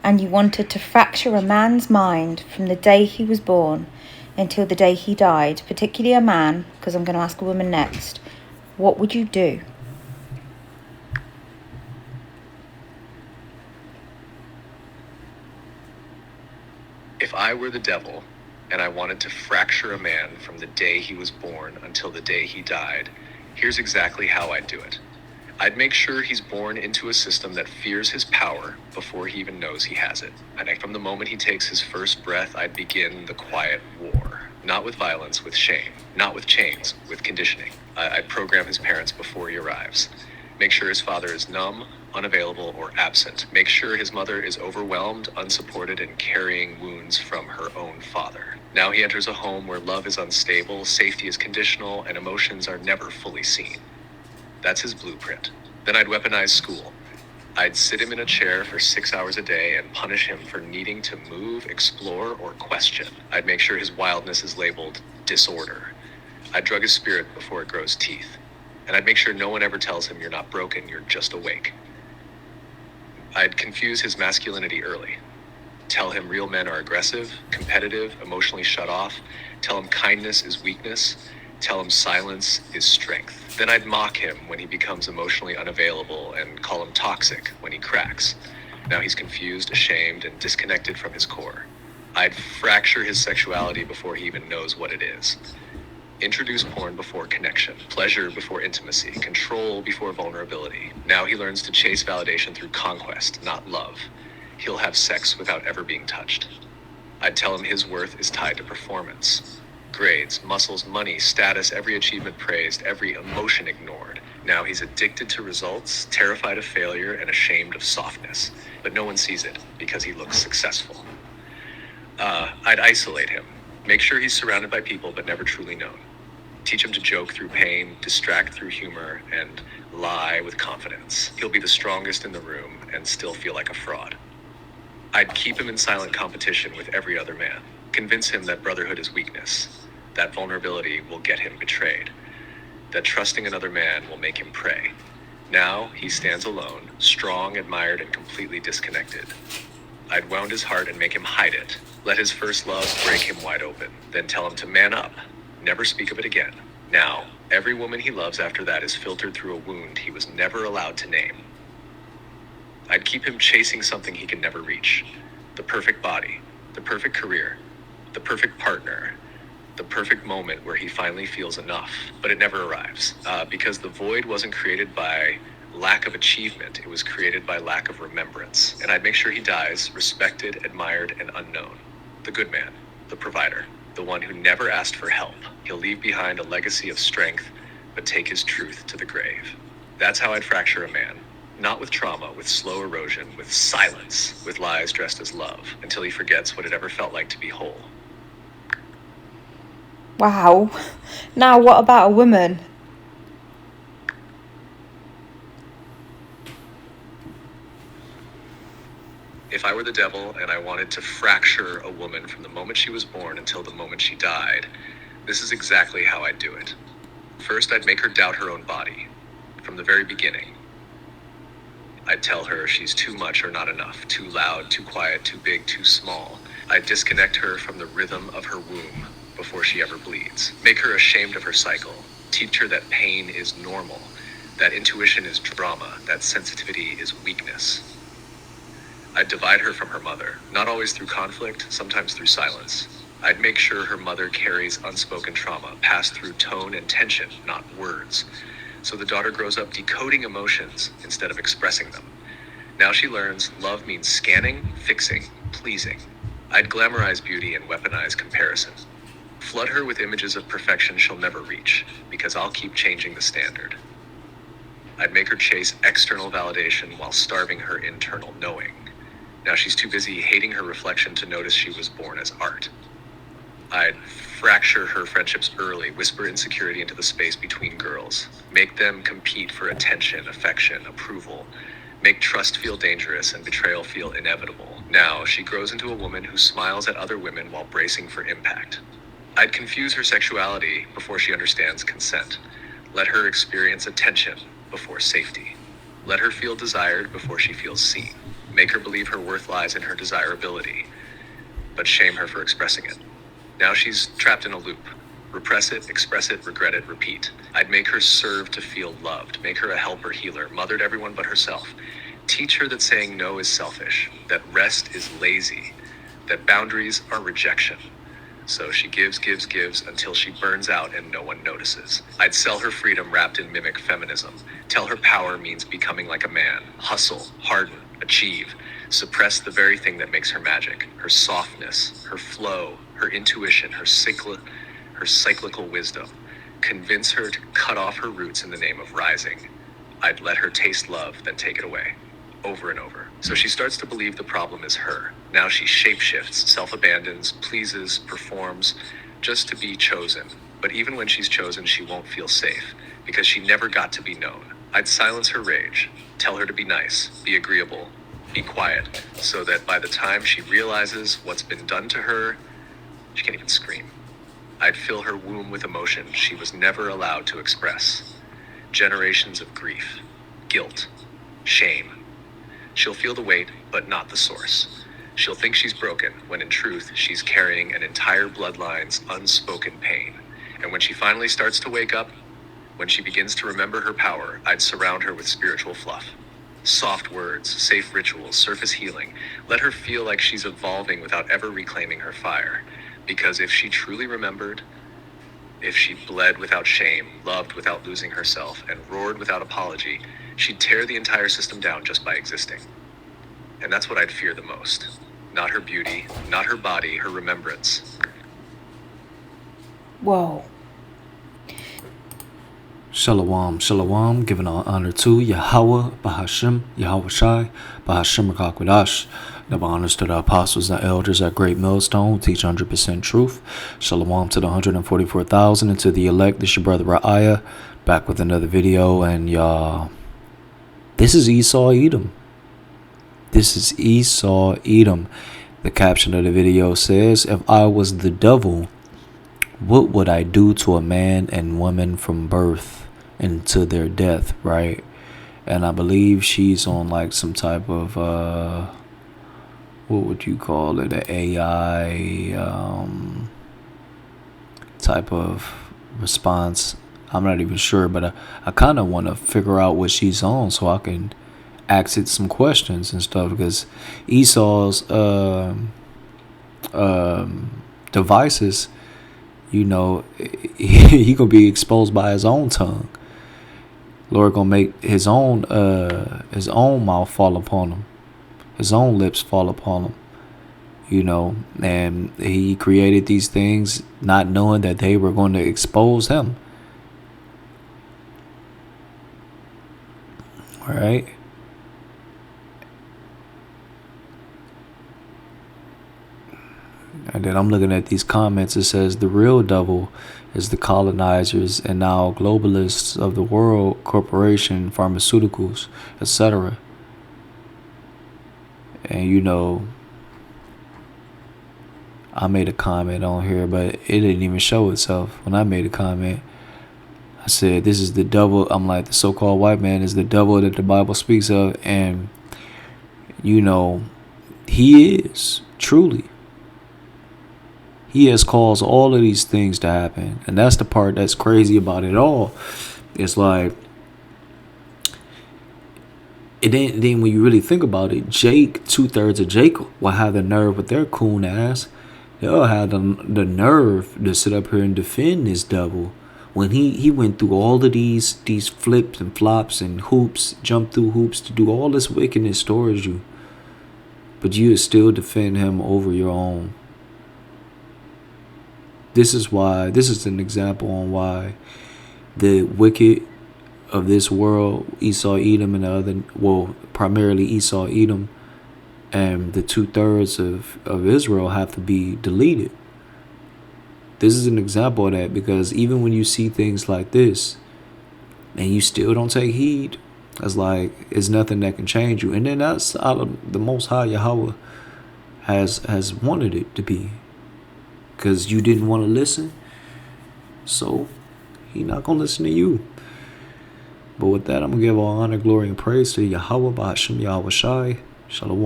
and you wanted to fracture a man's mind from the day he was born until the day he died, particularly a man, because I'm going to ask a woman next, what would you do? If I were the devil and I wanted to fracture a man from the day he was born until the day he died, here's exactly how I'd do it. I'd make sure he's born into a system that fears his power before he even knows he has it. And from the moment he takes his first breath, I'd begin the quiet war. Not with violence, with shame. Not with chains, with conditioning. I'd program his parents before he arrives. Make sure his father is numb, unavailable, or absent. Make sure his mother is overwhelmed, unsupported, and carrying wounds from her own father. Now he enters a home where love is unstable, safety is conditional, and emotions are never fully seen. That's his blueprint. Then I'd weaponize school. I'd sit him in a chair for 6 hours a day and punish him for needing to move, explore, or question. I'd make sure his wildness is labeled disorder. I'd drug his spirit before it grows teeth. And I'd make sure no one ever tells him you're not broken, you're just awake. I'd confuse his masculinity early. Tell him real men are aggressive, competitive, emotionally shut off. Tell him kindness is weakness. Tell him silence is strength. Then I'd mock him when he becomes emotionally unavailable and call him toxic when he cracks. Now he's confused, ashamed, and disconnected from his core. I'd fracture his sexuality before he even knows what it is. Introduce porn before connection, pleasure before intimacy, control before vulnerability. Now he learns to chase validation through conquest, not love. He'll have sex without ever being touched. I'd tell him his worth is tied to performance. Grades, muscles, money, status, every achievement praised, every emotion ignored. Now he's addicted to results, terrified of failure, and ashamed of softness. But no one sees it because he looks successful. I'd isolate him. Make sure he's surrounded by people but never truly known. Teach him to joke through pain, distract through humor, and lie with confidence. He'll be the strongest in the room and still feel like a fraud. I'd keep him in silent competition with every other man. Convince him that brotherhood is weakness, that vulnerability will get him betrayed, that trusting another man will make him prey. Now he stands alone, strong, admired, and completely disconnected. I'd wound his heart and make him hide it. Let his first love break him wide open. Then tell him to man up. Never speak of it again. Now, every woman he loves after that is filtered through a wound he was never allowed to name. I'd keep him chasing something he can never reach. The perfect body, the perfect career, the perfect partner, the perfect moment where he finally feels enough. But it never arrives. Because the void wasn't created by lack of achievement, it was created by lack of remembrance. And I'd make sure he dies respected, admired, and unknown. The good man, the provider, the one who never asked for help. He'll leave behind a legacy of strength, but take his truth to the grave. That's how I'd fracture a man. Not with trauma, with slow erosion, with silence, with lies dressed as love, until he forgets what it ever felt like to be whole. Wow. Now, what about a woman? If I were the devil and I wanted to fracture a woman from the moment she was born until the moment she died, this is exactly how I'd do it. First, I'd make her doubt her own body. From the very beginning. I'd tell her she's too much or not enough, too loud, too quiet, too big, too small. I'd disconnect her from the rhythm of her womb before she ever bleeds. Make her ashamed of her cycle. Teach her that pain is normal, that intuition is drama, that sensitivity is weakness. I'd divide her from her mother, not always through conflict, sometimes through silence. I'd make sure her mother carries unspoken trauma, passed through tone and tension, not words. So the daughter grows up decoding emotions instead of expressing them. Now she learns love means scanning, fixing, pleasing. I'd glamorize beauty and weaponize comparison. Flood her with images of perfection she'll never reach, because I'll keep changing the standard. I'd make her chase external validation while starving her internal knowing. Now she's too busy hating her reflection to notice she was born as art. I'd fracture her friendships early, whisper insecurity into the space between girls, make them compete for attention, affection, approval, make trust feel dangerous and betrayal feel inevitable. Now she grows into a woman who smiles at other women while bracing for impact. I'd confuse her sexuality before she understands consent. Let her experience attention before safety. Let her feel desired before she feels seen. make her believe her worth lies in her desirability, but shame her for expressing it. Now she's trapped in a loop. Repress it, express it, regret it, repeat. I'd make her serve to feel loved, make her a helper, healer, mothered everyone but herself. Teach her that saying no is selfish, that rest is lazy, that boundaries are rejection. So she gives until she burns out and no one notices. I'd sell her freedom wrapped in mimic feminism. Tell her power means becoming like a man. Hustle, harden, achieve. Suppress the very thing that makes her magic. Her softness, her flow, her intuition, her cyclical wisdom. Convince her to cut off her roots in the name of rising. I'd let her taste love, then take it away. Over and over. So she starts to believe the problem is her. Now she shapeshifts, self-abandons, pleases, performs, just to be chosen. But even when she's chosen, she won't feel safe, because she never got to be known. I'd silence her rage, tell her to be nice, be agreeable, be quiet, so that by the time she realizes what's been done to her, she can't even scream. I'd fill her womb with emotion she was never allowed to express. Generations of grief, guilt, shame. She'll feel the weight, but not the source. She'll think she's broken, when in truth, she's carrying an entire bloodline's unspoken pain. And when she finally starts to wake up, when she begins to remember her power, I'd surround her with spiritual fluff. Soft words, safe rituals, surface healing. Let her feel like she's evolving without ever reclaiming her fire. Because if she truly remembered, if she bled without shame, loved without losing herself, and roared without apology, she'd tear the entire system down just by existing. And that's what I'd fear the most. Not her beauty, not her body, her remembrance. Whoa. Shalom, shalom, giving all honor to Yahweh, Bahashim, Yahweh Shai, Bahashim Rakakwadash. Give honors to the apostles and elders at Great Millstone who teach 100% truth. Shalom to the 144,000 and to the elect. This is your brother Ra'aya, back with another video. And y'all, this is Esau Edom. This is Esau Edom. The caption of the video says, if I was the devil, what would I do to a man and woman from birth and to their death, right? And I believe she's on like some type of, what would you call it? An AI type of response. I'm not even sure, but I kind of want to figure out what she's on so I can ask it some questions and stuff, because Esau's devices, you know, he gonna be exposed by his own tongue. Lord gonna make his own mouth fall upon him, his own lips fall upon him, you know. And he created these things not knowing that they were going to expose him. All right. And then I'm looking at these comments. It says the real devil is the colonizers and now globalists of the world, corporation, pharmaceuticals, etc. And you know, I made a comment on here, but it didn't even show itself when I made a comment. I said, this is the devil. I'm like, the so-called white man is the devil that the Bible speaks of. And, you know, he is truly. He has caused all of these things to happen. And that's the part that's crazy about it all. It's like, then when you really think about it, Jake, 2/3 of Jake will have the nerve with their coon ass. They'll have the nerve to sit up here and defend this devil. When he went through all of these flips and flops and hoops, jumped through hoops to do all this wickedness towards you. But you still defend him over your own. This is an example on why the wicked of this world, Esau, Edom, and the other, well, primarily Esau, Edom, and the 2/3 of Israel have to be deleted. This is an example of that, because even when you see things like this and you still don't take heed, it's like it's nothing that can change you. And then that's out of the Most High Yahweh has wanted it to be. Because you didn't want to listen, so he not going to listen to you. But with that, I'm going to give all honor, glory, and praise to Yahweh, Bahashim, Yahweh Shai, Shalom.